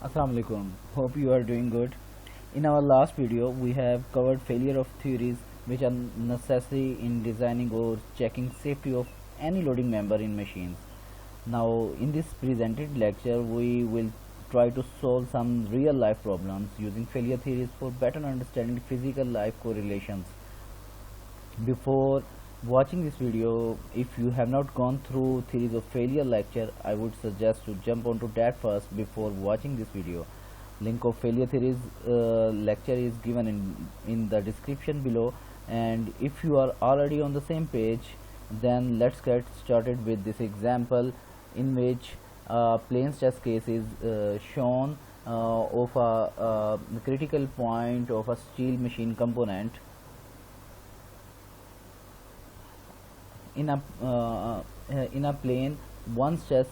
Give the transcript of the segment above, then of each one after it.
Assalamu alaikum. Hope you are doing good. In our last video, we have covered failure of theories which are necessary in designing or checking safety of any loading member in machines. Now, in this presented lecture, we will try to solve some real life problems using failure theories for better understanding physical life correlations. Before watching this video, if you have not gone through theories of failure lecture, I would suggest to jump onto that first before watching this video. Link of failure theories lecture is given in the description below, and if you are already on the same page, then let's get started with this example in which plane stress case is shown of a critical point of a steel machine component in a plane. One stress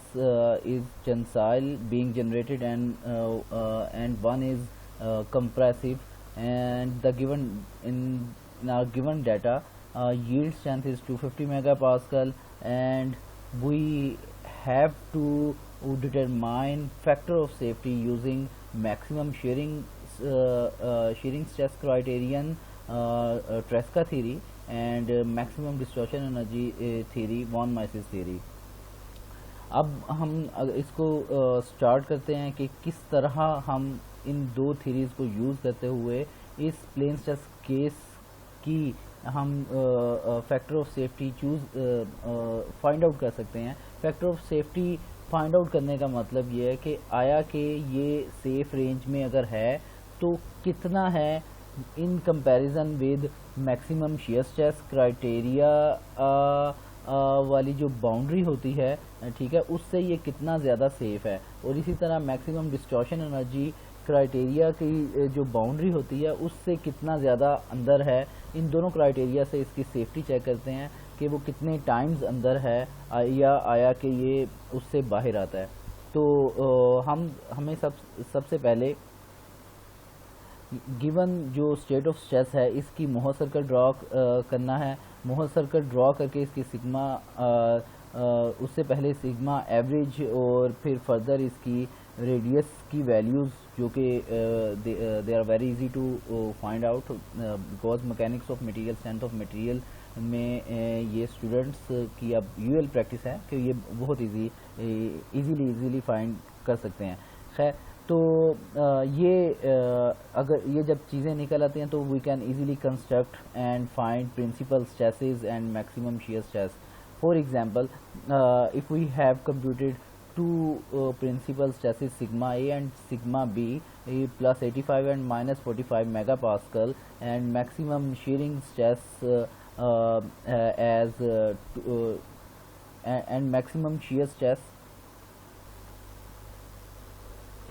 is tensile being generated, and one is compressive, and the given in our given data yield strength is 250 megapascal, and we have to determine factor of safety using maximum shearing stress criterion, Tresca theory, and maximum distortion energy theory, von Mises theory. अब हम इसको start करते हैं कि किस तरह हम इन दो थ्योरीज को यूज़ करते हुए इस प्लेन स्ट्रेस केस की हम factor of safety find out कर सकते हैं. Factor of safety find out करने का मतलब ये है कि आया कि ये सेफ रेंज में अगर है तो कितना है in comparison with maximum shear stress criteria वाली जो बाउंड्री होती है, ठीक है, उससे ये कितना ज़्यादा सेफ़ है. और इसी तरह मैक्सिमम डिस्टॉर्शन एनर्जी क्राइटेरिया की जो बाउंड्री होती है उससे कितना ज़्यादा अंदर है. इन दोनों क्राइटेरिया से इसकी सेफ्टी चेक करते हैं कि वो कितने टाइम्स अंदर है या आया कि ये उससे बाहर आता है. तो हमें सबसे पहले गिवन जो स्टेट ऑफ स्ट्रेस है इसकी मोहर सर्कल ड्रॉ करना है. मोहर सर्कल ड्रॉ करके इसकी सिग्मा उससे पहले सिग्मा एवरेज और फिर फर्दर इसकी रेडियस की वैल्यूज़ जो कि they are very easy to find out because mechanics of material, strength of material में ये स्टूडेंट्स की अब यूएल प्रैक्टिस है कि ये बहुत इजीली फाइंड कर सकते हैं. खैर, तो अगर ये जब चीज़ें निकल आती हैं तो we can easily construct and find principal stresses and maximum shear stress. For example, if we have computed two principal stresses sigma A and sigma B plus 85 and minus 45 megapascal and maximum shearing stress as and maximum shear stress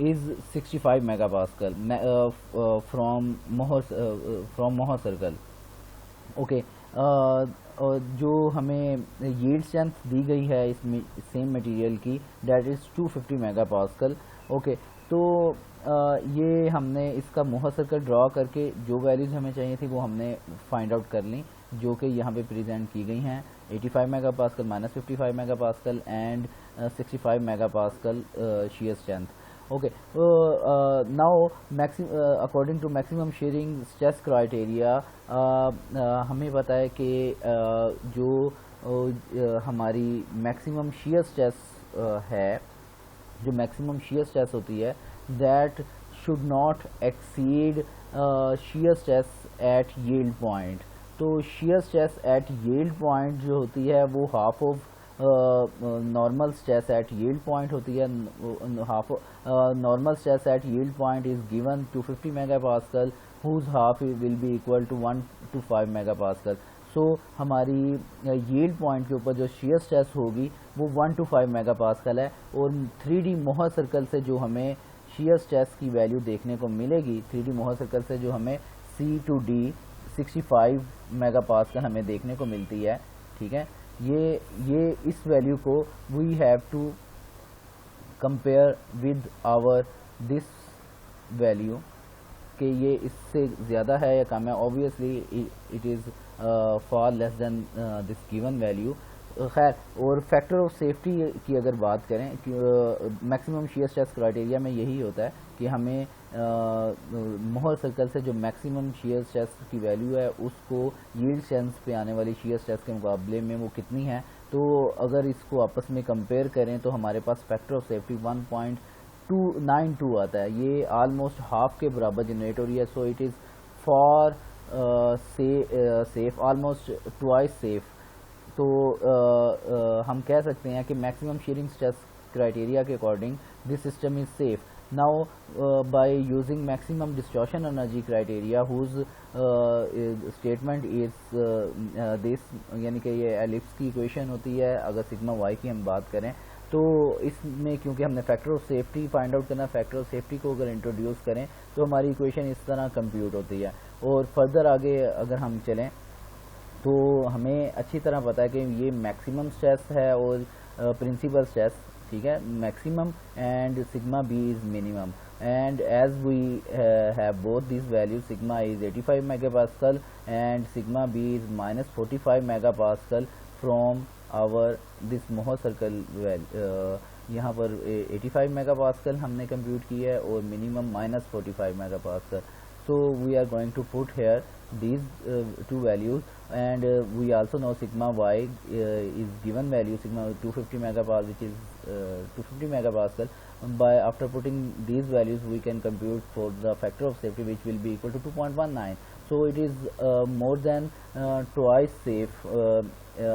is 65 megapascal from Mohr circle. Okay, जो हमें yield strength दी गई है इस same material की, that is 250 megapascal. Okay, तो ये हमने इसका मोहर सर्कल ड्रॉ करके जो वैल्यूज़ हमें चाहिए थी वो हमने फाइंड आउट कर ली, जो कि यहाँ पे प्रेजेंट की गई हैं. 85 megapascal, minus 55 megapascal and 65 megapascal shear strength. Okay, now according to maximum shearing stress criteria, हमें पता है कि जो हमारी maximum shear stress है, जो maximum shear stress होती है, that should not exceed shear stress at yield point. तो shear stress at yield point जो होती है वो half of normal stress at yield point होती है. Half normal stress at yield point is given 250 megapascal, whose half will be equal to 1 to 5 megapascal. So हमारी yield point के ऊपर जो शियर स्ट्रेस होगी वो 1 to 5 मेगापास्कल है. और 3D मोहर सर्कल से जो हमें शियर स्ट्रेस की वैल्यू देखने को मिलेगी, 3D मोहर सर्कल से जो हमें C to D 65 मेगापास्कल हमें देखने को मिलती है. ठीक है, ये इस वैल्यू को we have to compare with our this value कि ये इससे ज़्यादा है या कम है. Obviously it is far less than this given value. खैर, और फैक्टर ऑफ सेफ्टी की अगर बात करें कि मैक्सिमम शियर स्ट्रेस क्राइटेरिया में यही होता है कि हमें मोहर सर्कल से जो मैक्सिमम शियर स्ट्रेस की वैल्यू है उसको यील्ड स्ट्रेंथ पे आने वाली शियर स्ट्रेस के मुकाबले में वो कितनी है, तो अगर इसको आपस में कंपेयर करें तो हमारे पास फैक्टर ऑफ सेफ्टी 1.292 आता है। ये ऑलमोस्ट हाफ के बराबर जनरेट हो रही है। So it is for safe, almost twice safe. तो हम कह सकते हैं कि मैक्सिमम शीयरिंग स्ट्रेस क्राइटेरिया के according this system is safe. Now by using maximum distortion energy criteria whose statement is this, यानी कि ये एलिप्स की इक्वेशन होती है। अगर सिग्मा वाई की हम बात करें तो इसमें क्योंकि हमने factor of safety find out करना, फैक्टर ऑफ सेफ्टी को अगर इंट्रोड्यूस करें तो हमारी इक्वेशन इस तरह कंप्यूट होती है। और फर्दर आगे अगर हम चलें तो हमें अच्छी तरह पता है कि ये मैक्सिमम स्ट्रेस है और प्रिंसिपल स्ट्रेस, ठीक है, maximum and sigma B is minimum. And as we have both this value, sigma is 85 megapascal and sigma B is -45 megapascal from our this Mohr circle यहाँ पर 85 मेगापास्कल हमने compute की है और minimum -45 megapascal. So we are going to put here these two values, and we also know sigma y is given value sigma 250 megapascal, which is 250 megapascal. By after putting these values we can compute for the factor of safety, which will be equal to 2.19. So it is more than twice safe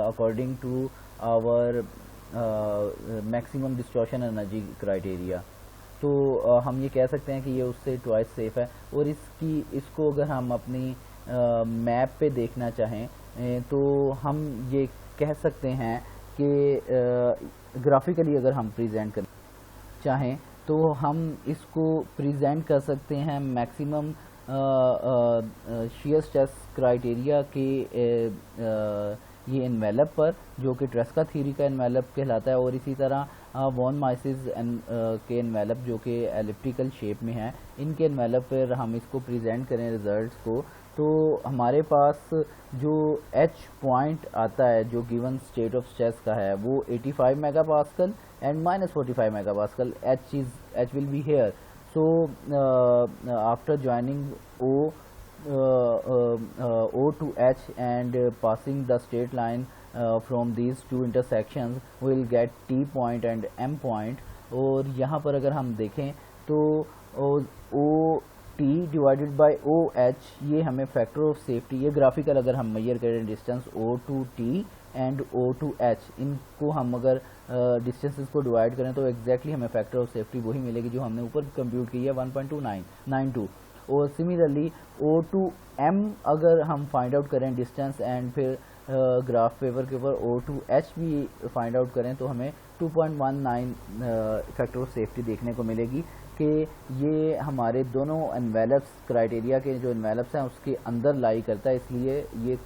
according to our maximum distortion energy criteria. तो हम ये कह सकते हैं कि ये उससे twice safe है। और इसको अगर हम अपनी मैप पे देखना चाहें तो हम ये कह सकते हैं कि ग्राफिकली अगर हम प्रेजेंट करना चाहें तो हम इसको प्रेजेंट कर सकते हैं मैक्सिमम शियर स्ट्रेस क्राइटेरिया के ये एनवेलप पर, जो कि ट्रेस्का थ्योरी का एनवेलप कहलाता है, और इसी तरह वॉन माइसिस के एनवेलप जो कि एलिप्टिकल शेप में है, इनके एनवेलप पर हम इसको प्रेजेंट करें रिजल्ट्स को, तो हमारे पास जो एच पॉइंट आता है जो गिवन स्टेट ऑफ स्ट्रेस का है वो 85 megapascal and -45 megapascal. H will be here. So after joining O to H and passing the straight line from these two intersections we will get T point and M point। और यहाँ पर अगर हम देखें तो O T divided by O H, ये हमें factor of safety, ये ग्राफिकल अगर हम मेजर करें distance O to T and O to H, इनको हम अगर डिस्टेंसेस को डिवाइड करें तो एग्जैक्टली हमें फैक्टर ऑफ सेफ्टी वही मिलेगी जो हमने ऊपर कंप्यूट की है 1.292। और सिमिलरली O to M अगर हम फाइंड आउट करें डिस्टेंस एंड फिर ग्राफ पेपर के ऊपर O to H भी फाइंड आउट करें तो हमें 2.19 फैक्टर ऑफ सेफ्टी देखने को मिलेगी कि ये हमारे दोनों एनवेलप्स क्राइटेरिया के जो एनवेलप्स हैं उसके अंदर लाई करता है, इसलिए ये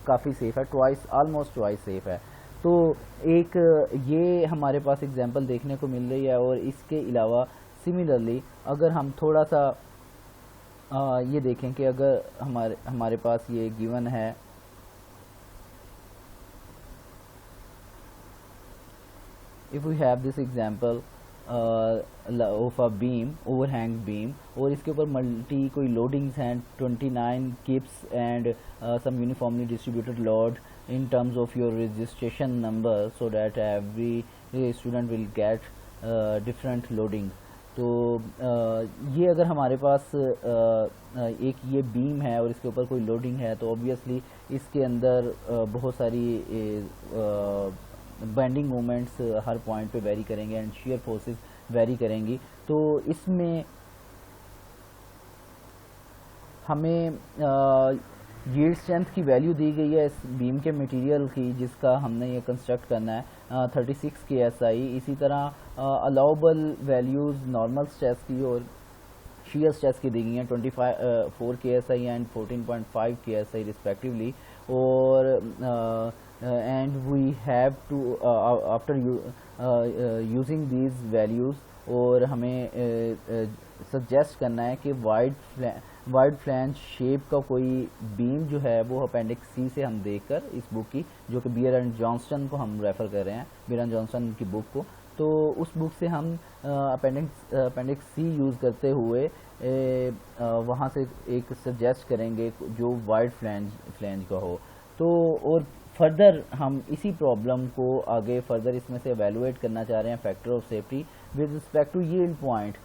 काफ़ी सेफ है, ऑलमोस्ट ट्वाइस सेफ है। तो एक ये हमारे पास एग्जांपल देखने को मिल रही है। और इसके अलावा सिमिलरली अगर हम थोड़ा सा ये देखें कि अगर हमारे पास ये गिवन है if we have this example of a beam, overhang beam, और इसके ऊपर मल्टी कोई लोडिंग्स हैं 29 kips and some uniformly distributed load in terms of your registration number so that every student will get different loading। तो ये अगर हमारे पास एक ये बीम है और इसके ऊपर कोई लोडिंग है तो ऑब्वियसली इसके अंदर बहुत सारी बेंडिंग मोमेंट्स हर पॉइंट पे वेरी करेंगे एंड शेयर फोर्सेस वेरी करेंगी। तो इसमें हमें यील्ड स्ट्रेंथ की वैल्यू दी गई है इस बीम के मटेरियल की जिसका हमने ये कंस्ट्रक्ट करना है 36 KSI। इसी तरह अलाउबल वैल्यूज़ नॉर्मल स्ट्रेस की और shear स्ट्रेस की दी गई हैं 4 KSI एंड 14.5 KSI रिस्पेक्टिवली। और and we have to after using these values और हमें सजेस्ट करना है कि वाइड फ्लैंज शेप का कोई बीम जो है वो अपेंडिक्स सी से हम देखकर इस बुक की, जो कि बियर एंड जॉनस्टन को हम रेफ़र कर रहे हैं, बियर एंड जॉनस्टन की बुक को, तो उस बुक से हम अपेंडिक्स सी यूज़ करते हुए वहाँ से एक सजेस्ट करेंगे जो वाइड फ्लैंज का हो। तो और फर्दर हम इसी प्रॉब्लम को आगे फर्दर इसमें से एवेलुएट करना चाह रहे हैं factor of safety with respect to yield point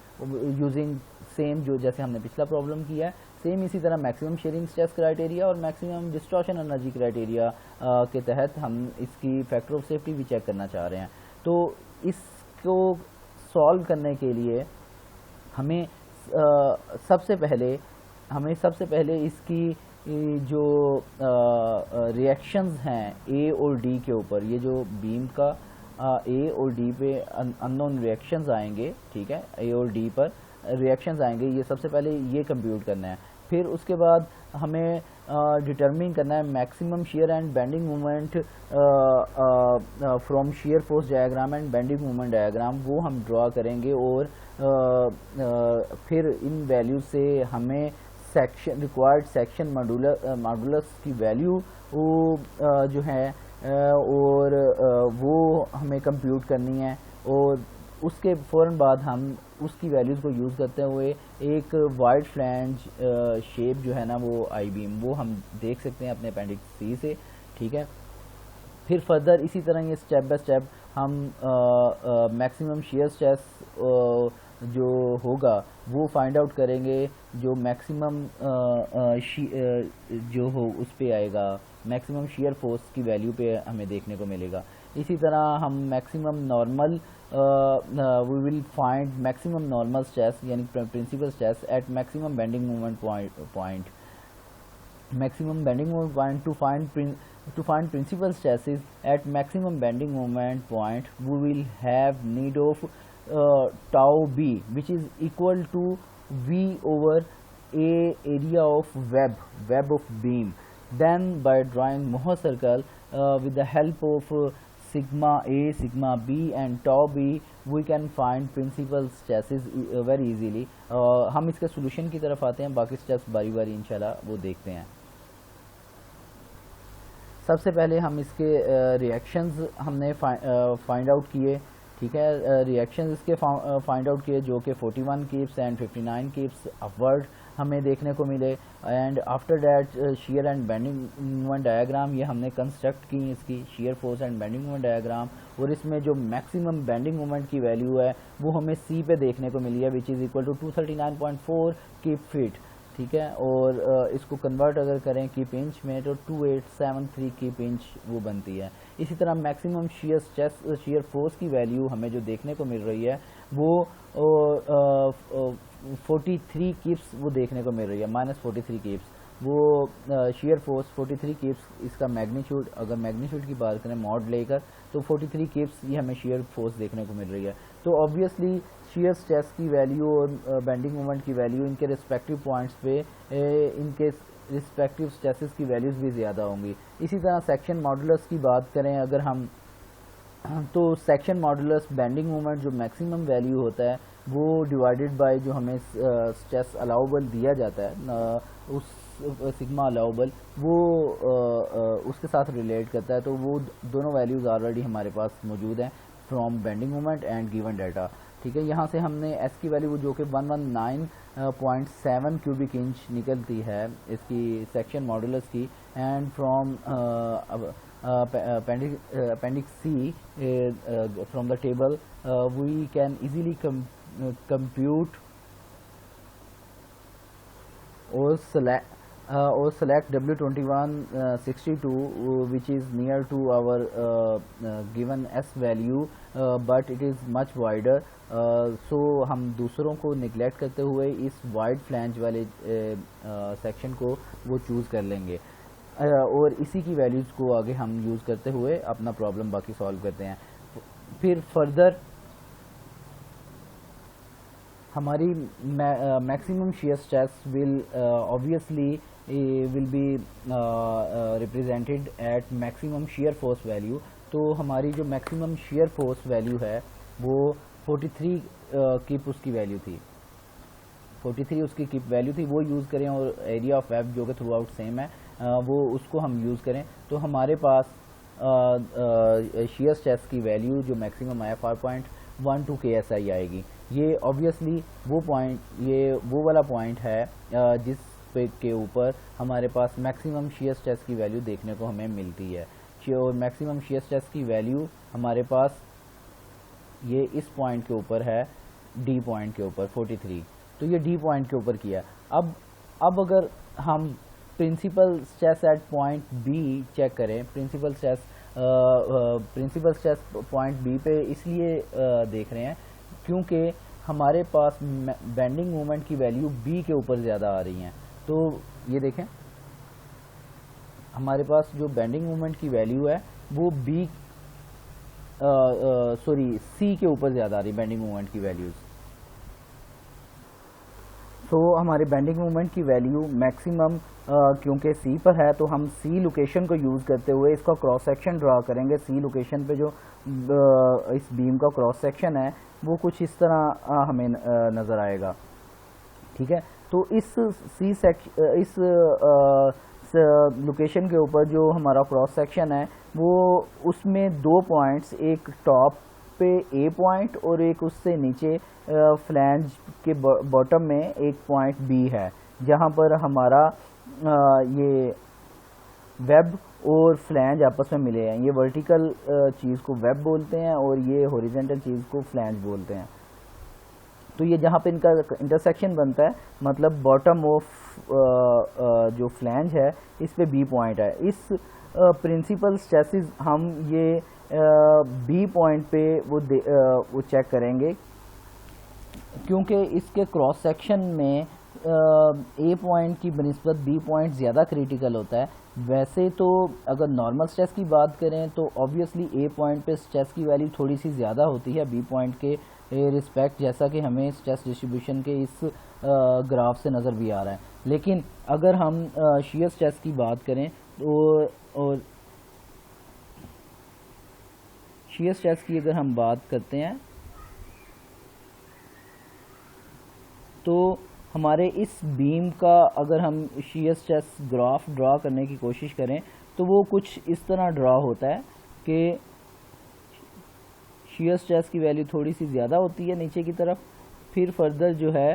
using same जो जैसे हमने पिछला प्रॉब्लम किया है, सेम इसी तरह मैक्सिमम शेयरिंग स्ट्रेस क्राइटेरिया और मैक्सिमम डिस्टॉर्शन एनर्जी क्राइटेरिया के तहत हम इसकी फैक्टर ऑफ सेफ्टी भी चेक करना चाह रहे हैं। तो इसको सॉल्व करने के लिए हमें सबसे पहले इसकी जो रिएक्शंस हैं ए और डी के ऊपर, ये जो बीम का ए और डी पे अननोन रिएक्शंस आएंगे, ठीक है, ए और डी पर रिएक्शंस आएंगे, ये सबसे पहले ये कंप्यूट करना है। फिर उसके बाद हमें डिटरमिन करना है maximum share and bending moment from shear force diagram and bending moment diagram, वो हम ड्रा करेंगे और फिर इन वैल्यू से हमें सेक्शन रिक्वायर्ड सेक्शन मॉडुलस की वैल्यू जो है और वो हमें कंप्यूट करनी है, और उसके फ़ौरन बाद हम उसकी वैल्यूज़ को यूज़ करते हुए एक वाइड फ्लैंज शेप जो है ना वो आई बीम वो हम देख सकते हैं अपने अपेंडिक्स सी से, ठीक है। फिर फर्दर इसी तरह ये स्टेप बाय स्टेप हम मैक्सिमम शेयर स्ट्रेस जो होगा वो फाइंड आउट करेंगे, जो मैक्सिमम जो हो उस पे आएगा, मैक्सिमम शेयर फोर्स की वैल्यू पे हमें देखने को मिलेगा। इसी तरह हम maximum normal we will find maximum normal stress यानी principal stress at maximum bending moment point maximum bending moment point to find principal stresses at maximum bending moment point. We will have need of tau b which is equal to v over a area of web of beam. Then by drawing Mohr circle with the help of sigma a, sigma b and tau b we can find principal stresses very easily. हम इसके solution की तरफ आते हैं, बाकी steps बारी बारी इंशाल्लाह वो देखते हैं। सबसे पहले हम इसके रिएक्शंस हमने फाइंड आउट किए, ठीक है, रिएक्शंस इसके फाइंड आउट किए जो कि 41 कीप्स एंड 59 कीप्स अपवर्ड हमें देखने को मिले। And after that shear and bending moment diagram ये हमने कंस्ट्रक्ट की इसकी shear force and bending moment diagram, और इसमें जो मैक्सिमम बेंडिंग मोमेंट की वैल्यू है वो हमें सी पे देखने को मिली है which is equal to 239.4 kip feet, ठीक है। और इसको कन्वर्ट अगर करें कीप इंच में तो 2873 कीप इंच वो बनती है। इसी तरह maximum shear stress share force की वैल्यू हमें जो देखने को मिल रही है वो 43 कीप्स वो देखने को मिल रही है, -43 कीप्स वो शेयर फोर्स 43 कीप्स, इसका मैग्नीट्यूड अगर मैग्नीट्यूड की बात करें मॉड लेकर तो 43 कीप्स ये हमें शेयर फोर्स देखने को मिल रही है। तो ऑब्वियसली शेयर स्ट्रेस की वैल्यू और बेंडिंग मोमेंट की वैल्यू इनके रिस्पेक्टिव पॉइंट्स पे इनके रिस्पेक्टिव स्ट्रेसेस की वैल्यूज़ भी ज़्यादा होंगी। इसी तरह सेक्शन मॉडुलस की बात करें अगर हम, तो सेक्शन मॉडुलस बेंडिंग मोमेंट जो मैक्सिमम वैल्यू होता है वो डिवाइडेड बाय जो हमें स्ट्रेस अलाउबल दिया जाता है उस सिग्मा अलाउबल वो उसके साथ रिलेट करता है। तो वो दोनों वैल्यूज़ ऑलरेडी हमारे पास मौजूद हैं from bending moment and given data, ठीक है। यहाँ से हमने एस की वैल्यू जो कि 119.7 क्यूबिक इंच निकलती है इसकी सेक्शन मॉडुलस की, and from appendix C from the table we can easily compute or select W2162 which is near to our given S value but it is much wider, so हम दूसरों को neglect करते हुए इस wide flange वाले section को वो choose कर लेंगे और इसी की वैल्यूज़ को आगे हम यूज़ करते हुए अपना प्रॉब्लम बाकी सॉल्व करते हैं। फिर फर्दर हमारी maximum shear stress will obviously will be represented at maximum shear force value। तो हमारी जो मैक्सिमम shear force वैल्यू है वो 43 की उसकी वैल्यू थी, 43 उसकी कीप वैल्यू थी, वो यूज़ करें, और एरिया ऑफ वेब जो कि थ्रू आउट सेम है वो उसको हम यूज़ करें, तो हमारे पास शियर स्ट्रेस की वैल्यू जो मैक्सिमम आया 5.12 KSI आएगी। ये ऑब्वियसली वो पॉइंट, ये वो वाला पॉइंट है जिस पे के ऊपर हमारे पास मैक्सिमम शियर स्ट्रेस की वैल्यू देखने को हमें मिलती है। और मैक्सिमम शियर स्ट्रेस की वैल्यू हमारे पास ये इस पॉइंट के ऊपर है, डी पॉइंट के ऊपर 43, तो ये डी पॉइंट के ऊपर किया। अब अगर हम principal stress at point B check करें, प्रिंसिपल स्ट्रेस पॉइंट बी पे इसलिए देख रहे हैं क्योंकि हमारे पास बेंडिंग मोमेंट की वैल्यू बी के ऊपर ज़्यादा आ रही हैं। तो ये देखें, हमारे पास जो बेंडिंग मोमेंट की वैल्यू है वो बी सी के ऊपर ज़्यादा आ रही है, बेंडिंग मोमेंट की वैल्यूज़। तो हमारे बेंडिंग मोमेंट की वैल्यू मैक्सिमम क्योंकि सी पर है, तो हम सी लोकेशन को यूज़ करते हुए इसका क्रॉस सेक्शन ड्रा करेंगे। सी लोकेशन पे जो इस बीम का क्रॉस सेक्शन है वो कुछ इस तरह हमें नज़र आएगा, ठीक है। तो इस लोकेशन के ऊपर जो हमारा क्रॉस सेक्शन है वो उसमें दो पॉइंट्स, एक टॉप पे ए पॉइंट और एक उससे नीचे फ्लैंज के बॉटम में एक पॉइंट बी है, जहाँ पर हमारा ये वेब और फ्लैंज आपस में मिले हैं। ये वर्टिकल चीज़ को वेब बोलते हैं और ये हॉरिजॉन्टल चीज़ को फ्लैंज बोलते हैं। तो ये जहाँ पे इनका इंटरसेक्शन बनता है, मतलब बॉटम ऑफ जो फ्लैंज है इस पे बी पॉइंट है। इस प्रिंसिपल स्ट्रेसेस हम ये बी पॉइंट पे वो चेक करेंगे क्योंकि इसके क्रॉस सेक्शन में ए पॉइंट की बनिस्बत बी पॉइंट ज़्यादा क्रिटिकल होता है। वैसे तो अगर नॉर्मल स्ट्रेस की बात करें तो ऑब्वियसली ए पॉइंट पे स्ट्रेस की वैल्यू थोड़ी सी ज़्यादा होती है बी पॉइंट के रिस्पेक्ट, जैसा कि हमें स्ट्रेस डिस्ट्रीब्यूशन के इस ग्राफ से नज़र भी आ रहा है। लेकिन अगर हम शियर स्ट्रेस की बात करें तो, और शियर स्ट्रेस की अगर हम बात करते हैं तो हमारे इस बीम का अगर हम शियर स्ट्रेस ग्राफ ड्रा करने की कोशिश करें तो वो कुछ इस तरह ड्रा होता है कि शियर स्ट्रेस की वैल्यू थोड़ी सी ज़्यादा होती है नीचे की तरफ, फिर फर्दर जो है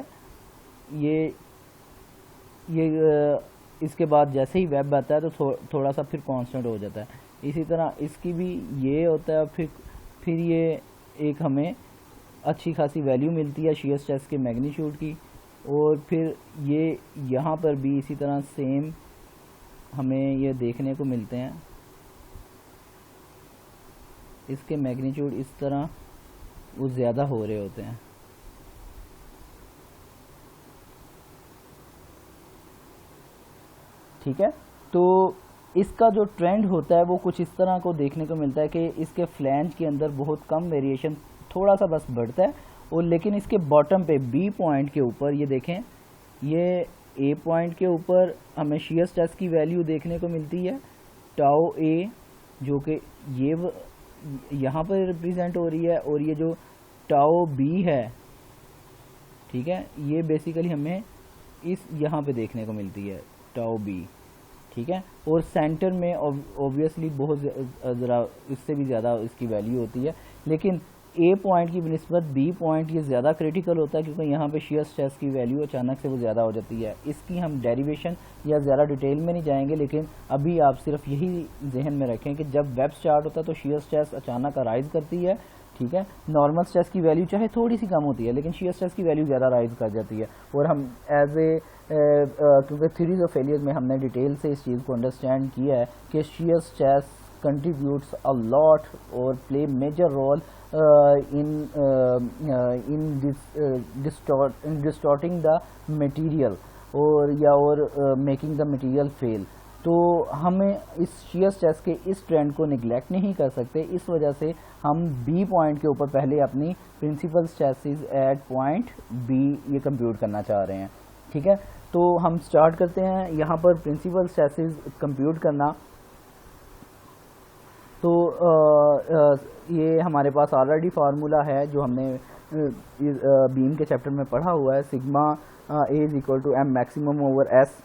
ये इसके बाद जैसे ही वेब आता है तो थोड़ा सा फिर कांस्टेंट हो जाता है। इसी तरह इसकी भी ये होता है, फिर ये एक हमें अच्छी खासी वैल्यू मिलती है शियर स्ट्रेस के मैग्नीट्यूड की, और फिर ये यहाँ पर भी इसी तरह सेम हमें ये देखने को मिलते हैं। इसके मैग्नीट्यूड इस तरह वो ज़्यादा हो रहे होते हैं। ठीक है, तो इसका जो ट्रेंड होता है वो कुछ इस तरह को देखने को मिलता है कि इसके फ्लैंज के अंदर बहुत कम वेरिएशन, थोड़ा सा बस बढ़ता है, और लेकिन इसके बॉटम पे बी पॉइंट के ऊपर ये देखें, ये ए पॉइंट के ऊपर हमें शियर स्ट्रेस की वैल्यू देखने को मिलती है टाउ ए, जो कि ये यहाँ पर रिप्रेजेंट हो रही है, और ये जो टाउ बी है, ठीक है, ये बेसिकली हमें इस यहाँ पे देखने को मिलती है टाउ बी, ठीक है। और सेंटर में ऑब्वियसली बहुत ज़रा इससे भी ज़्यादा इसकी वैल्यू होती है, लेकिन ए पॉइंट की बनिस्बत बी पॉइंट ये ज़्यादा क्रिटिकल होता है क्योंकि यहाँ पे शियर स्ट्रेस की वैल्यू अचानक से वो ज़्यादा हो जाती है। इसकी हम डेरिवेशन या ज़्यादा डिटेल में नहीं जाएंगे, लेकिन अभी आप सिर्फ यही जहन में रखें कि जब वेब स्टार्ट होता है तो शियर स्ट्रेस अचानक राइज करती है, ठीक है। नॉर्मल स्ट्रेस की वैल्यू चाहे थोड़ी सी कम होती है लेकिन शियर स्ट्रेस की वैल्यू ज़्यादा राइज कर जाती है। और हम एज ए क्योंकि थ्योरीज ऑफ फेलियर में हमने डिटेल से इस चीज़ को अंडरस्टैंड किया है कि shear stress contributes a lot और play major role in distorting the material और making the material fail। तो हमें इस शियर स्ट्रेस के इस ट्रेंड को निगलेक्ट नहीं कर सकते, इस वजह से हम बी पॉइंट के ऊपर पहले अपनी principal stresses at point B ये कंप्यूट करना चाह रहे हैं, ठीक है। तो हम स्टार्ट करते हैं यहाँ पर प्रिंसिपल स्ट्रेसेस कंप्यूट करना। तो ये हमारे पास ऑलरेडी फार्मूला है जो हमने बीम के चैप्टर में पढ़ा हुआ है, sigma A is equal to M maximum over S.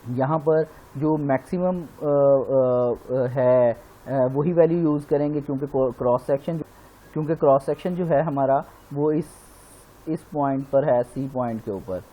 यहाँ पर जो मैक्सिमम है वही वैल्यू यूज़ करेंगे, क्योंकि क्रॉस सेक्शन जो है हमारा वो इस पॉइंट पर है, सी पॉइंट के ऊपर,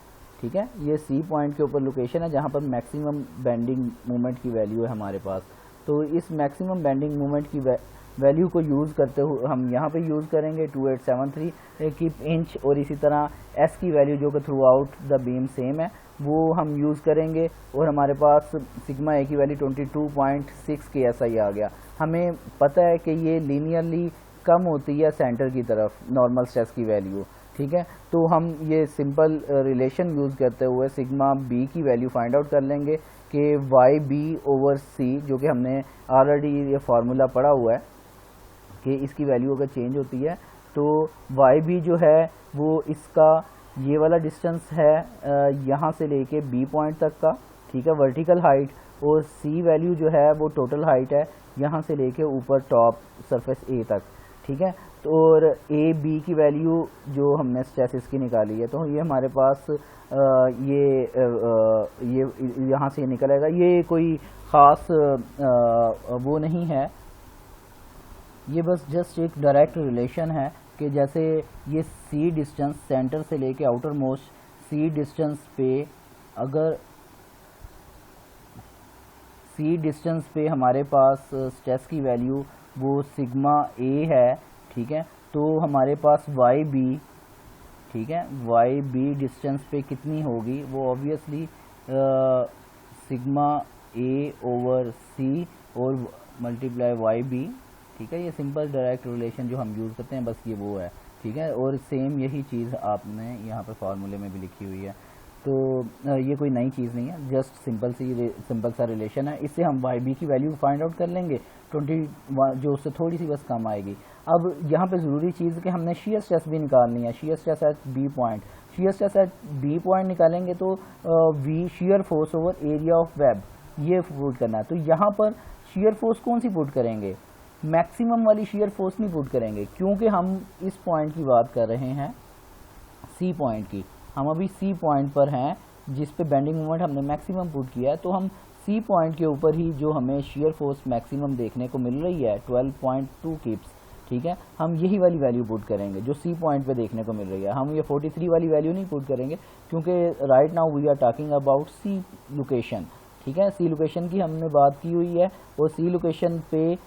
ठीक है। ये सी पॉइंट के ऊपर लोकेशन है जहाँ पर मैक्सिमम बेंडिंग मोमेंट की वैल्यू है हमारे पास। तो इस मैक्सिमम बेंडिंग मोमेंट की वैल्यू को यूज़ करते हुए हम यहाँ पे यूज़ करेंगे 2873 की इंच, और इसी तरह एस की वैल्यू जो कि through out the beam same है वो हम यूज़ करेंगे, और हमारे पास सिग्मा ए की वैल्यू 22.6 KSI आ गया। हमें पता है कि ये लीनियरली कम होती है सेंटर की तरफ नॉर्मल स्ट्रेस की वैल्यू, ठीक है। तो हम ये सिंपल रिलेशन यूज़ करते हुए सिग्मा बी की वैल्यू फाइंड आउट कर लेंगे कि वाई बी ओवर सी, जो कि हमने ऑलरेडी ये फार्मूला पढ़ा हुआ है कि इसकी वैल्यू अगर चेंज होती है तो वाई बी जो है वो इसका ये वाला डिस्टेंस है यहाँ से लेके बी पॉइंट तक का, ठीक है, वर्टिकल हाइट, और सी वैल्यू जो है वो टोटल हाइट है यहाँ से लेके ऊपर टॉप सरफेस ए तक, ठीक है। तो और ए बी की वैल्यू जो हमने स्ट्रेस इसकी निकाली है, तो ये हमारे पास ये यहाँ से निकलेगा। ये कोई ख़ास वो नहीं है, ये बस जस्ट एक डायरेक्ट रिलेशन है कि जैसे ये सी डिस्टेंस सेंटर से लेके आउटर मोस्ट सी डिस्टेंस पे, अगर सी डिस्टेंस पे हमारे पास स्ट्रेस की वैल्यू वो सिग्मा ए है, ठीक है, तो हमारे पास वाई बी, ठीक है, वाई बी डिस्टेंस पे कितनी होगी, वो ऑब्वियसली सिग्मा ए ओवर सी और मल्टीप्लाई वाई बी, ठीक है। ये सिंपल डायरेक्ट रिलेशन जो हम यूज़ करते हैं, बस ये वो है, ठीक है। और सेम यही चीज़ आपने यहाँ पर फार्मूले में भी लिखी हुई है, तो ये कोई नई चीज़ नहीं है, जस्ट सिंपल सा रिलेशन है। इससे हम वाई बी की वैल्यू फाइंड आउट कर लेंगे 21, जो उससे थोड़ी सी बस कम आएगी। अब यहाँ पे ज़रूरी चीज़ कि हमने शीयर स्ट्रेस भी निकालनी है, shear stress at B point. Shear stress at B point निकालेंगे तो V shear force over area of web ये पुट करना है। तो यहाँ पर शीयर फोर्स कौन सी पुट करेंगे, मैक्सिमम वाली शीयर फोर्स नहीं पुट करेंगे, क्योंकि हम इस पॉइंट की बात कर रहे हैं, सी पॉइंट की। हम अभी सी पॉइंट पर हैं जिस पे बेंडिंग मोमेंट हमने मैक्सिमम पुट किया है, तो हम सी पॉइंट के ऊपर ही जो हमें शीयर फोर्स मैक्सिमम देखने को मिल रही है 12.2 किप्स, ठीक है, हम यही वाली वैल्यू पुट करेंगे जो सी पॉइंट पे देखने को मिल रही है। हम ये 43 वाली वैल्यू नहीं पुट करेंगे, क्योंकि right now we are talking about C location, ठीक है। सी लोकेशन की हमने बात की हुई है, और सी लोकेशन पे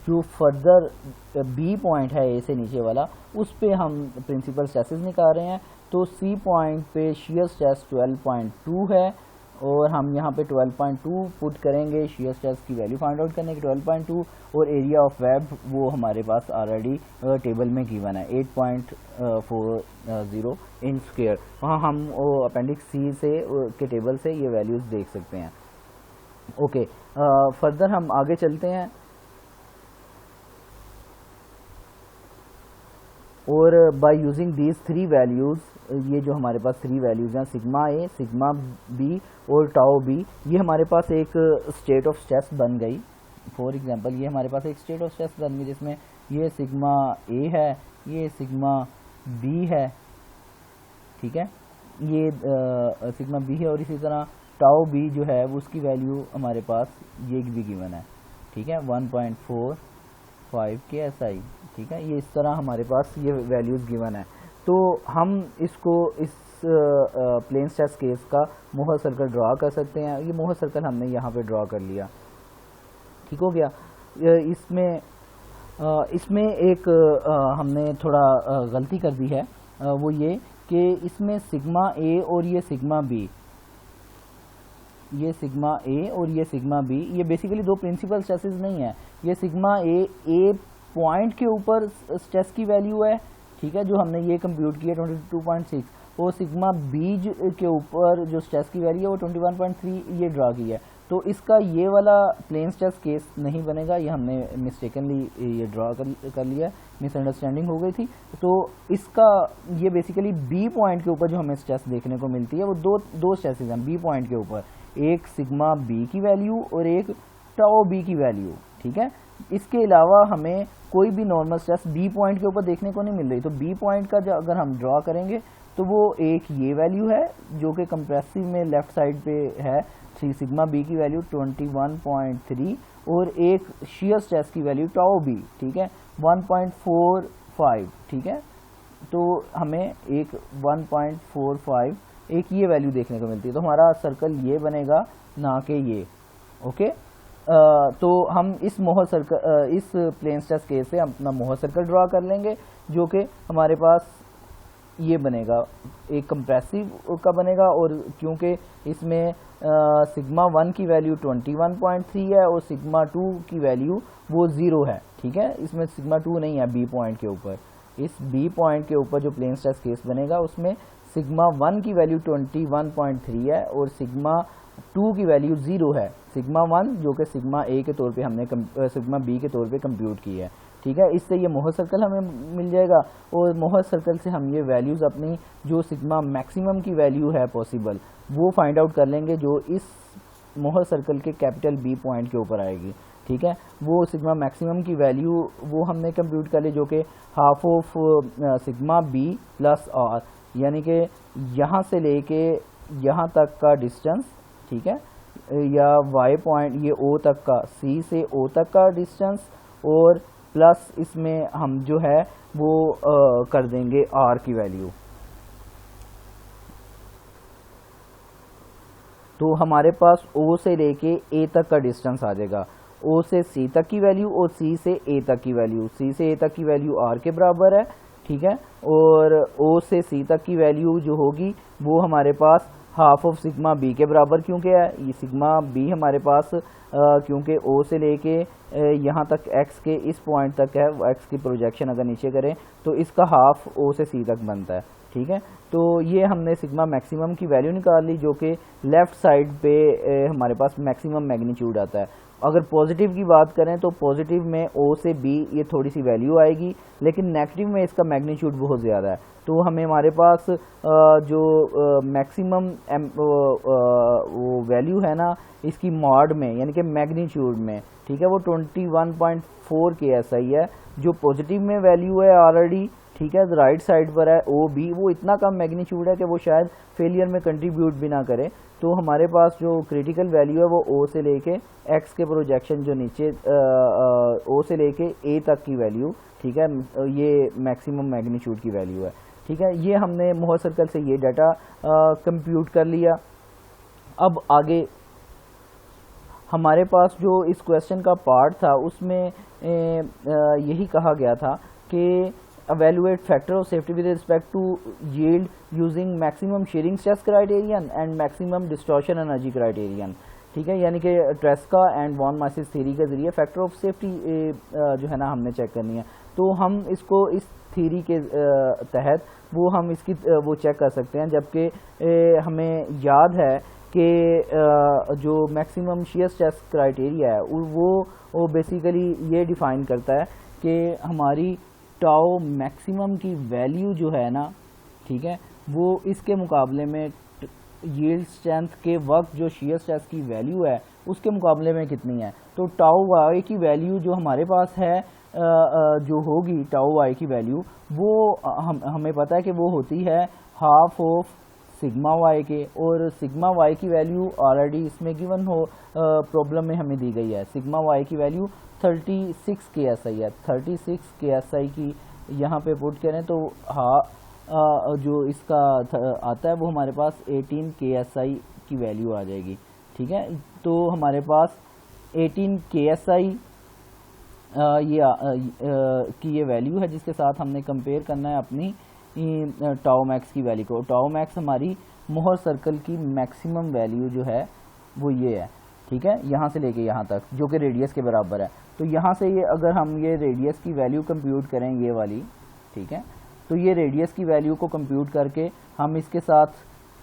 जो फर्दर बी पॉइंट है ए से नीचे वाला, उस पे हम प्रिंसिपल स्ट्रेसेस निकाल रहे हैं। तो सी पॉइंट पे शियर स्ट्रेस 12.2 है, और हम यहाँ पे 12.2 पुट करेंगे शियर स्ट्रेस की वैल्यू फाइंड आउट करने की 12.2, और एरिया ऑफ वेब वो हमारे पास ऑलरेडी टेबल में गिवन है 8.40 इंच स्क्वायर। वहाँ हम अपेंडिक्स सी से के टेबल से ये वैल्यूज़ देख सकते हैं। ओके, फर्दर हम आगे चलते हैं, और बाय यूजिंग दीज 3 वैल्यूज़, ये जो हमारे पास 3 वैल्यूज़ हैं, सिग्मा ए, सिग्मा बी और टाओ बी, ये हमारे पास एक स्टेट ऑफ स्ट्रेस बन गई। फॉर एग्जांपल ये हमारे पास एक स्टेट ऑफ स्ट्रेस बन गई जिसमें ये सिग्मा ए है, ये सिग्मा बी है, ठीक है, ये सिग्मा बी है, और इसी तरह टाओ बी जो है वो उसकी वैल्यू हमारे पास ये भी गिवन है, ठीक है, 1.45 KSI, ठीक है। ये इस तरह हमारे पास ये वैल्यूज़ गिवन है। तो हम इसको इस प्लेन स्ट्रेस केस का मोहर सर्कल ड्रा कर सकते हैं। ये मोहर सर्कल हमने यहाँ पे ड्रा कर लिया, ठीक हो गया। इसमें एक हमने थोड़ा गलती कर दी है, वो ये कि इसमें सिग्मा ए और ये सिग्मा बी, ये सिग्मा ए और ये सिग्मा बी, ये बेसिकली 2 प्रिंसिपल स्ट्रेसेस नहीं है। ये सिग्मा ए पॉइंट के ऊपर स्ट्रेस की वैल्यू है, ठीक है, जो हमने ये कंप्यूट किया 22.6, और सिग्मा बी के ऊपर जो स्ट्रेस की वैल्यू है वो 21.3 ये ड्रा की है। तो इसका ये वाला प्लेन स्ट्रेस केस नहीं बनेगा, ये हमने मिस्टेकनली ये ड्रा कर लिया, मिसअंडरस्टैंडिंग हो गई थी। तो इसका ये बेसिकली बी पॉइंट के ऊपर जो हमें स्ट्रेस देखने को मिलती है वो दो स्ट्रेसेस हैं बी पॉइंट के ऊपर, एक सिग्मा बी की वैल्यू और एक टाओ बी की वैल्यू, ठीक है। इसके अलावा हमें कोई भी नॉर्मल स्ट्रेस बी पॉइंट के ऊपर देखने को नहीं मिल रही। तो बी पॉइंट का जो अगर हम ड्रॉ करेंगे तो वो एक ये वैल्यू है जो कि कंप्रेसिव में लेफ्ट साइड पे है, 3 सिग्मा बी की वैल्यू 21.3 और एक शियर स्ट्रेस की वैल्यू टाउ बी, ठीक है, 1.45, ठीक है। तो हमें एक 1.45 एक ये वैल्यू देखने को मिलती है। तो हमारा सर्कल ये बनेगा, ना कि ये। ओके, तो हम इस मोहर सर्कल इस प्लेन स्ट्रेस केस से हम अपना मोहर सर्कल ड्रॉ कर लेंगे, जो कि हमारे पास ये बनेगा, एक कंप्रेसिव का बनेगा। और क्योंकि इसमें सिग्मा 1 की वैल्यू 21.3 है और सिग्मा 2 की वैल्यू वो 0 है, ठीक है, इसमें सिग्मा 2 नहीं है बी पॉइंट के ऊपर। इस बी पॉइंट के ऊपर जो प्लेन स्ट्रेस केस बनेगा उसमें सिग्मा 1 की वैल्यू 21.3 है और सिग्मा 2 की वैल्यू 0 है। सिग्मा 1 जो कि सिग्मा ए के तौर पे हमने सिग्मा बी के तौर पे कंप्यूट की है, ठीक है। इससे ये मोहर सर्कल हमें मिल जाएगा और मोहर सर्कल से हम ये वैल्यूज़ अपनी जो सिग्मा मैक्सिमम की वैल्यू है पॉसिबल वो फाइंड आउट कर लेंगे, जो इस मोहर सर्कल के कैपिटल बी पॉइंट के ऊपर आएगी, ठीक है। वो सिग्मा मैक्सिमम की वैल्यू वो हमने कंप्यूट कर ली, जो कि half of sigma B plus R, यानी कि यहाँ से लेके यहाँ तक का डिस्टेंस, ठीक है, या वाई पॉइंट ये ओ तक का, सी से ओ तक का डिस्टेंस, और प्लस इसमें हम जो है वो कर देंगे आर की वैल्यू। तो हमारे पास ओ से लेके ए तक का डिस्टेंस आ जाएगा, ओ से सी तक की वैल्यू और सी से ए तक की वैल्यू, सी से ए तक की वैल्यू आर के बराबर है, ठीक है। और ओ से सी तक की वैल्यू जो होगी वो हमारे पास हाफ ऑफ सिग्मा बी के बराबर, क्योंकि है ये सिग्मा बी हमारे पास क्योंकि ओ से लेके यहाँ तक एक्स के इस पॉइंट तक है, एक्स की प्रोजेक्शन अगर नीचे करें तो इसका हाफ ओ से सी तक बनता है, ठीक है। तो ये हमने सिग्मा मैक्सिमम की वैल्यू निकाल ली, जो कि लेफ़्ट साइड पे हमारे पास मैक्सिमम मैग्नीट्यूड आता है। अगर पॉजिटिव की बात करें तो पॉजिटिव में ओ से बी ये थोड़ी सी वैल्यू आएगी, लेकिन नेगेटिव में इसका मैग्नीट्यूड बहुत ज़्यादा है। तो हमें हमारे पास जो मैक्सिमम वो वैल्यू है ना इसकी मॉड में, यानी कि मैग्नीट्यूड में, ठीक है, वो 21.4 KSI है। जो पॉजिटिव में वैल्यू है ऑलरेडी, ठीक है, राइट साइड पर है ओ बी, वो इतना कम मैग्नीट्यूड है कि वो शायद फेलियर में कंट्रीब्यूट भी ना करे। तो हमारे पास जो क्रिटिकल वैल्यू है वो ओ से लेके एक्स के प्रोजेक्शन जो नीचे ओ से लेके ए तक की वैल्यू, ठीक है, ये मैक्सिमम मैग्नीट्यूड की वैल्यू है, ठीक है। ये हमने मोहर सर्कल से ये डाटा कंप्यूट कर लिया। अब आगे हमारे पास जो इस क्वेश्चन का पार्ट था उसमें यही कहा गया था कि evaluate factor of safety with respect to yield using maximum shearing stress criterion and maximum distortion energy criterion, ठीक है, यानी कि ट्रेस्का एंड वॉन माइसिस थ्योरी के जरिए फैक्टर ऑफ सेफ्टी जो है ना हमने चेक करनी है। तो हम इसको इस थ्योरी के तहत वो हम इसकी वो चेक कर सकते हैं, जबकि हमें याद है कि जो मैक्सिमम शियर स्ट्रेस क्राइटेरिया है वो बेसिकली ये डिफाइन करता है कि हमारी टाउ मैक्सिमम की वैल्यू जो है ना, ठीक है, वो इसके मुकाबले में यील्ड स्ट्रेंथ के वक्त जो शियर स्ट्रेस की वैल्यू है उसके मुकाबले में कितनी है। तो टाउ वाई की वैल्यू जो हमारे पास है जो होगी टाउ वाई की वैल्यू वो हमें पता है कि वो होती है हाफ ऑफ सिग्मा वाई के, और सिग्मा वाई की वैल्यू ऑलरेडी इसमें गिवन हो प्रॉब्लम में हमें दी गई है। सिग्मा वाई की वैल्यू 36 KSI है। 36 KSI की यहाँ पे पुट करें तो जो इसका आता है वो हमारे पास 18 KSI की वैल्यू आ जाएगी, ठीक है। तो हमारे पास 18 KSI की ये वैल्यू है जिसके साथ हमने कंपेयर करना है अपनी टाउ मैक्स की वैल्यू को। टाउ मैक्स हमारी मोहर सर्कल की मैक्सिमम वैल्यू जो है वो ये है, ठीक है, यहाँ से लेके यहाँ तक, जो कि रेडियस के बराबर है। तो यहाँ से ये अगर हम ये रेडियस की वैल्यू कंप्यूट करें ये वाली, ठीक है, तो ये रेडियस की वैल्यू को कंप्यूट करके हम इसके साथ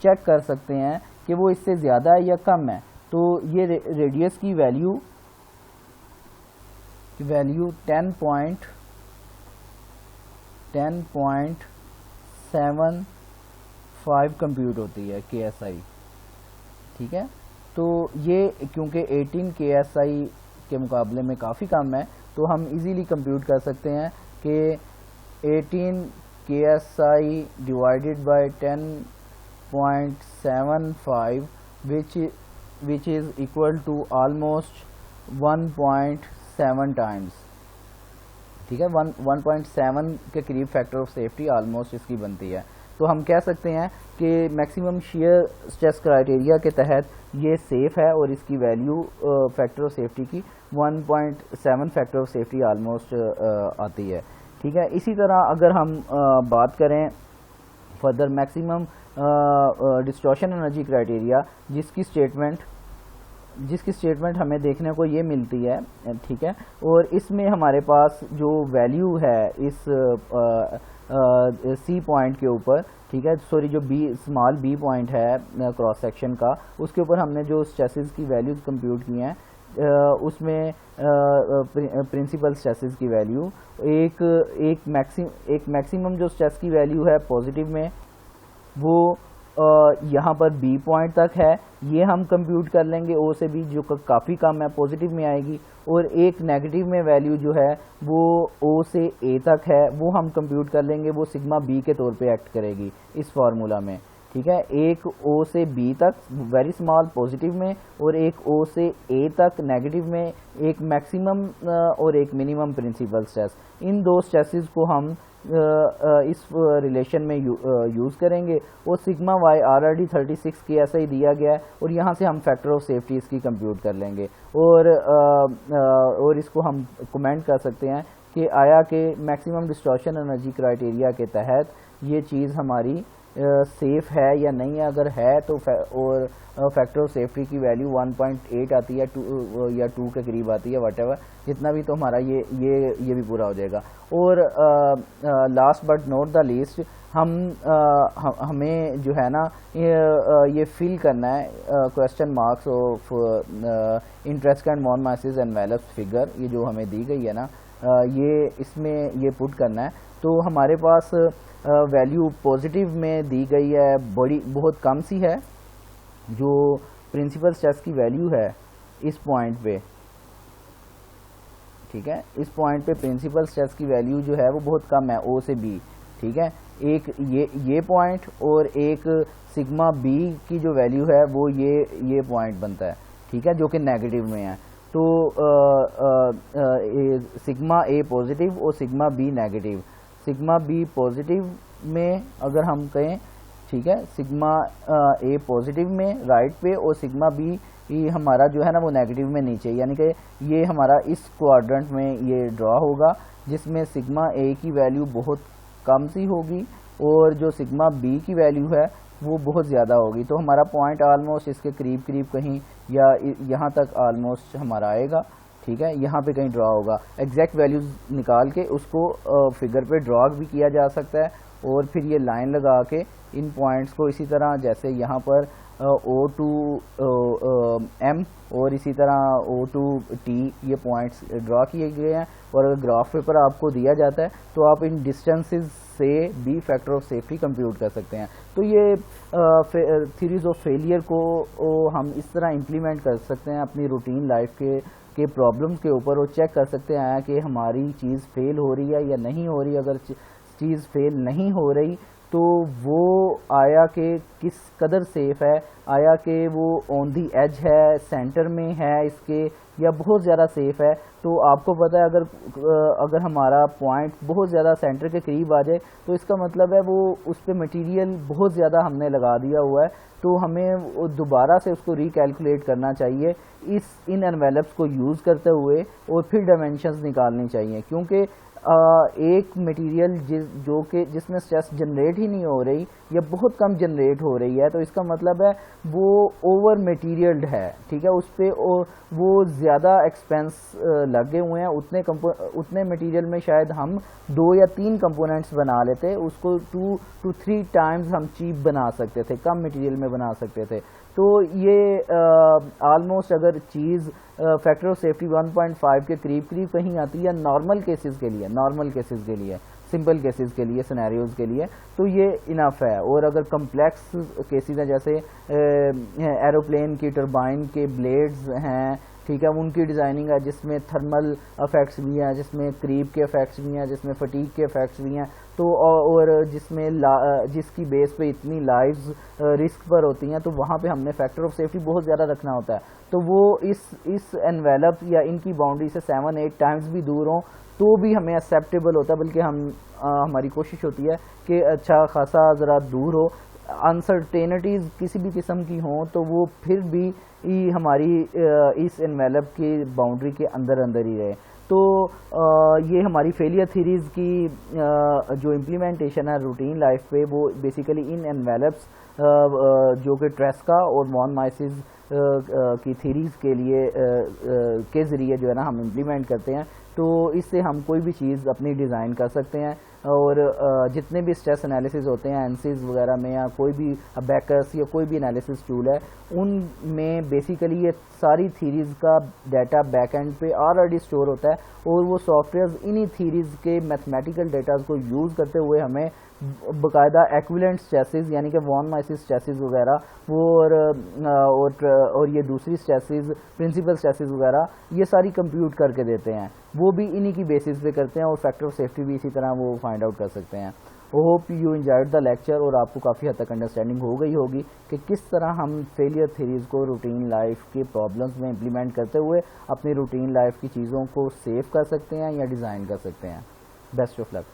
चेक कर सकते हैं कि वो इससे ज़्यादा है या कम है। तो ये रेडियस की वैल्यू 10.75 कंप्यूट होती है KSI, ठीक है। तो ये क्योंकि 18 KSI के मुकाबले में काफ़ी कम है तो हम इजीली कंप्यूट कर सकते हैं कि 18 KSI divided by 10.75 which is equal to almost 1.7 times, ठीक है, 1.7 के करीब फैक्टर ऑफ सेफ्टी ऑलमोस्ट इसकी बनती है। तो हम कह सकते हैं कि मैक्सिमम शेयर स्ट्रेस क्राइटेरिया के तहत ये सेफ है और इसकी वैल्यू फैक्टर ऑफ सेफ्टी की 1.7 फैक्टर ऑफ सेफ्टी ऑलमोस्ट आती है, ठीक है। इसी तरह अगर हम बात करें further maximum distortion energy criteria, जिसकी स्टेटमेंट हमें देखने को ये मिलती है, ठीक है, और इसमें हमारे पास जो वैल्यू है इस सी पॉइंट के ऊपर, ठीक है, सॉरी जो स्मॉल बी पॉइंट है क्रॉस सेक्शन का, उसके ऊपर हमने जो स्ट्रेसेस की वैल्यूज कंप्यूट की हैं, उसमें प्रिंसिपल स्ट्रेसेस की वैल्यू एक मैक्सिमम जो स्ट्रेस की वैल्यू है पॉजिटिव में वो यहाँ पर बी पॉइंट तक है, ये हम कंप्यूट कर लेंगे ओ से बी, जो काफ़ी कम है, पॉजिटिव में आएगी। और एक नेगेटिव में वैल्यू जो है वो ओ से ए तक है, वो हम कंप्यूट कर लेंगे, वो सिग्मा बी के तौर पे एक्ट करेगी इस फार्मूला में, ठीक है। एक ओ से बी तक वेरी स्मॉल पॉजिटिव में और एक ओ से ए तक नेगेटिव में, एक मैक्सिमम और एक मिनिमम प्रिंसिपल स्ट्रेस। इन दो स्ट्रेसेस को हम इस रिलेशन में यूज़ करेंगे और सिग्मा वाई ऑलरेडी 36 की ऐसा ही दिया गया है और यहाँ से हम फैक्टर ऑफ सेफ्टी इसकी कंप्यूट कर लेंगे और इसको हम कमेंट कर सकते हैं कि आया कि मैक्सिमम डिस्टॉर्शन एनर्जी क्राइटेरिया के तहत ये चीज़ हमारी सेफ है या नहीं है। अगर है तो और फैक्टर ऑफ सेफ्टी की वैल्यू 1.8 आती है, 2 या 2 के करीब आती है, वट एवर जितना भी, तो हमारा ये भी पूरा हो जाएगा। और last but not the least हमें जो है ना ये फिल करना है question marks of interest and मॉन मासेस एंड वेलप्स फिगर, ये जो हमें दी गई है ना, ये इसमें ये पुट करना है। तो हमारे पास वैल्यू पॉजिटिव में दी गई है, बहुत कम सी है, जो प्रिंसिपल स्ट्रेस की वैल्यू है इस पॉइंट पे, ठीक है, इस पॉइंट पे प्रिंसिपल स्ट्रेस की वैल्यू जो है वो बहुत कम है ओ से बी, ठीक है। एक ये पॉइंट और एक सिग्मा बी की जो वैल्यू है वो ये पॉइंट बनता है, ठीक है, जो कि नेगेटिव में है। तो सिग्मा ए पॉजिटिव और sigma B negative, sigma B positive में अगर हम कहें, ठीक है, सिग्मा ए पॉजिटिव में राइट पे और सिग्मा बी हमारा जो है ना वो नेगेटिव में नीचे, यानी कि ये हमारा इस क्वाड्रेंट में ये ड्रॉ होगा, जिसमें सिग्मा ए की वैल्यू बहुत कम सी होगी और जो सिग्मा बी की वैल्यू है वो बहुत ज़्यादा होगी। तो हमारा पॉइंट ऑलमोस्ट इसके करीब कहीं या यहाँ तक ऑलमोस्ट हमारा आएगा, ठीक है, यहाँ पे कहीं ड्रॉ होगा। एग्जैक्ट वैल्यूज निकाल के उसको फिगर पे ड्रॉ भी किया जा सकता है और फिर ये लाइन लगा के इन पॉइंट्स को इसी तरह, जैसे यहाँ पर O2M और इसी तरह O2T ये पॉइंट्स ड्रॉ किए गए हैं। और अगर ग्राफ पेपर आपको दिया जाता है तो आप इन डिस्टेंसेस से भी फैक्टर ऑफ सेफ्टी कंप्यूट कर सकते हैं। तो ये थ्योरीज ऑफ फेलियर को हम इस तरह इम्प्लीमेंट कर सकते हैं अपनी रूटीन लाइफ के प्रॉब्लम्स के ऊपर और चेक कर सकते हैं कि हमारी चीज़ फेल हो रही है या नहीं हो रही। अगर चीज़ फेल नहीं हो रही तो वो आया कि किस कदर सेफ है, आया कि वो ऑन दी एज है, सेंटर में है इसके, या बहुत ज़्यादा सेफ है। तो आपको पता है अगर हमारा पॉइंट बहुत ज़्यादा सेंटर के करीब आ जाए तो इसका मतलब है वो उस पर मटीरियल बहुत ज़्यादा हमने लगा दिया हुआ है, तो हमें दोबारा से उसको रिकैलकुलेट करना चाहिए इन एनवेलप्स को यूज़ करते हुए और फिर डायमेंशंस निकालनी चाहिए। क्योंकि एक मटेरियल जिसमें स्ट्रेस जनरेट ही नहीं हो रही या बहुत कम जनरेट हो रही है, तो इसका मतलब है वो ओवर मटेरियल्ड है, ठीक है, उस पर वो ज़्यादा एक्सपेंस लगे हुए हैं। उतने मटेरियल में शायद हम 2 या 3 कंपोनेंट्स बना लेते, उसको 2 to 3 टाइम्स हम चीप बना सकते थे, कम मटेरियल में बना सकते थे। तो ये ऑलमोस्ट अगर चीज़ फैक्टर ऑफ सेफ्टी 1.5 के करीब कहीं आती है नॉर्मल केसेस के लिए, सिंपल केसेस के लिए, सिनेरियोज के लिए, तो ये इनफ है। और अगर कम्प्लेक्स केसेस हैं जैसे एरोप्लेन की टरबाइन के ब्लेड्स हैं, ठीक है, उनकी डिज़ाइनिंग है जिसमें थर्मल इफेक्ट्स भी हैं, जिसमें क्रीप के इफेक्ट्स भी हैं, जिसमें फटीक के इफेक्ट्स भी हैं, तो और जिसमें जिसकी बेस पे इतनी लाइव्स रिस्क पर होती हैं, तो वहाँ पे हमने फैक्टर ऑफ सेफ्टी बहुत ज़्यादा रखना होता है। तो वो इस एनवेलप या इनकी बाउंड्री से 7-8 टाइम्स भी दूर हों तो भी हमें एक्सेप्टेबल होता है, बल्कि हमारी कोशिश होती है कि अच्छा खासा ज़रा दूर हो। अनसर्टेनिटीज़ किसी भी किस्म की हों तो वो फिर भी हमारी इस एनवेलप की बाउंड्री के अंदर अंदर ही रहे। तो ये हमारी फेलियर थीरीज़ की जो इम्प्लीमेंटेशन है रूटीन लाइफ पे, वो बेसिकली इन एनवेलप्स जो कि ट्रेस्का और वॉन माइसिस की थीरीज़ के लिए के ज़रिए जो है ना हम इम्प्लीमेंट करते हैं। तो इससे हम कोई भी चीज़ अपनी डिज़ाइन कर सकते हैं, और जितने भी स्ट्रेस एनालिसिस होते हैं एनसिस वगैरह में, या कोई भी अबैकस या कोई भी एनालिसिस टूल है, उनमें बेसिकली ये सारी थीरीज़ का डाटा बैक एंड पे ऑलरेडी स्टोर होता है, और वो सॉफ्टवेयर इन्हीं थीरीज़ के मैथमेटिकल डाटाज को यूज़ करते हुए हमें बाकायदा एक्विवेलेंट स्ट्रेसेस यानी कि वॉन माइसिस स्ट्रेसेस वगैरह वो और ये दूसरी स्ट्रेसेस प्रिंसिपल स्ट्रेसेस वगैरह ये सारी कंप्यूट करके देते हैं, वो भी इन्हीं की बेसिस पे करते हैं, और फैक्टर ऑफ सेफ्टी भी इसी तरह वो फाइंड आउट कर सकते हैं। Hope you enjoyed the lecture, और आपको काफ़ी हद तक अंडरस्टैंडिंग हो गई होगी कि किस तरह हम फेलियर थीरीज़ को रूटीन लाइफ के प्रॉब्लम्स में इम्प्लीमेंट करते हुए अपनी रूटीन लाइफ की चीज़ों को सेव कर सकते हैं या डिज़ाइन कर सकते हैं। Best of luck.